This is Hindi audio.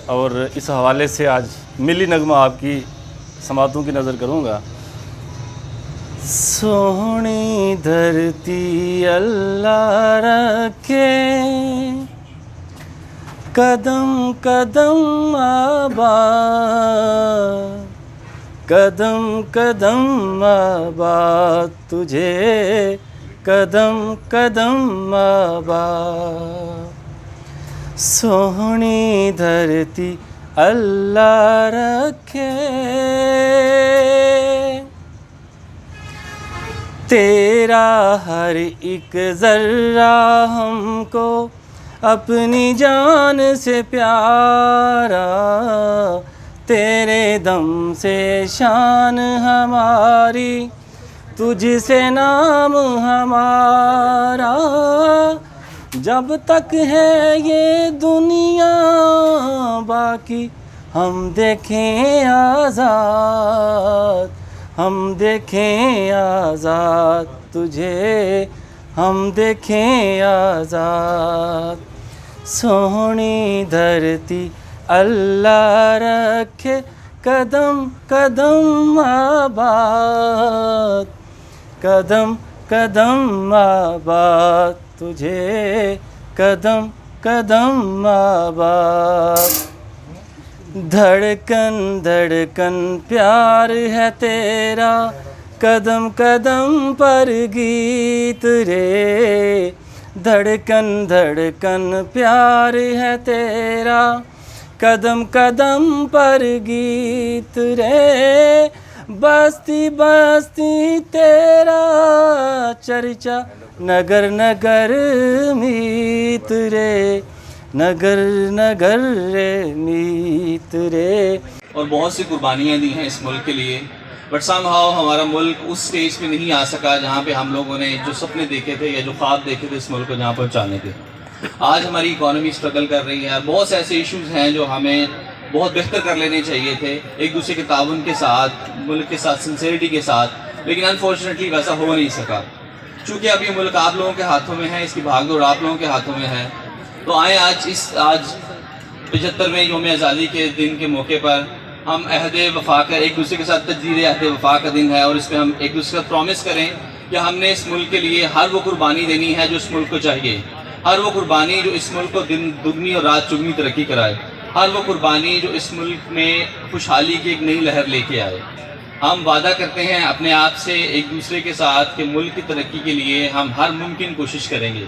और इस हवाले से आज मिली नगमा आपकी समातों की नज़र करूँगा। सोहनी धरती अल्लाह रखे, कदम कदम आबाद, कदम कदम आबाद तुझे, कदम कदम आबाद। सोहनी धरती अल्लाह रखे, तेरा हर एक ज़र्रा हमको अपनी जान से प्यारा, तेरे दम से शान हमारी, तुझसे नाम हमारा। जब तक है ये दुनिया बाकी, हम देखें आज़ाद, हम देखें आज़ाद तुझे, हम देखें आज़ाद। सोहनी धरती अल्लाह रखे, कदम कदम आबाद, कदम कदम आबाद तुझे, कदम कदम आबाद। धड़कन धड़कन प्यार है तेरा, कदम कदम पर गीत रे। धड़कन धड़कन प्यार है तेरा, कदम कदम पर गीत रे। बस्ती बस्ती तेरा चर्चा, नगर नगर मीत रे, नगर नगर रे मीत रे। और बहुत सी कुर्बानियाँ दी हैं इस मुल्क के लिए, बट समहाउ हमारा मुल्क उस स्टेज पे नहीं आ सका जहाँ पे हम लोगों ने जो सपने देखे थे या जो ख्वाब देखे थे इस मुल्क को जहाँ पहुँचाने के। आज हमारी इकॉनमी स्ट्रगल कर रही है, बहुत से ऐसे इश्यूज़ हैं जो हमें बहुत बेहतर कर लेने चाहिए थे, एक दूसरे के ताउन के साथ, मुल्क के साथ, सिंसेरिटी के साथ, लेकिन अनफॉर्चुनेटली वैसा हो नहीं सका। चूँकि अब ये मुल्क आप लोगों के हाथों में है, इसकी भागदौड़ आप लोगों के हाथों में है, तो आए आज 75वें यौम आज़ादी के दिन के मौके पर हम अहद वफ़ा कर एक दूसरे के साथ तजदीद अहद वफ़ा का दिन है, और इस पर हम एक दूसरे का प्रॉमिस करें कि हमने इस मुल्क के लिए हर वो कुर्बानी देनी है जो इस मुल्क को चाहिए, हर वो कुर्बानी जो इस मुल्क को दिन दुगनी और रात चुगनी तरक्की कराए, हर वो कुर्बानी जो इस मुल्क में खुशहाली की एक नई लहर लेके आए। हम वादा करते हैं अपने आप से एक दूसरे के साथ कि मुल्क की तरक्की के लिए हम हर मुमकिन कोशिश करेंगे।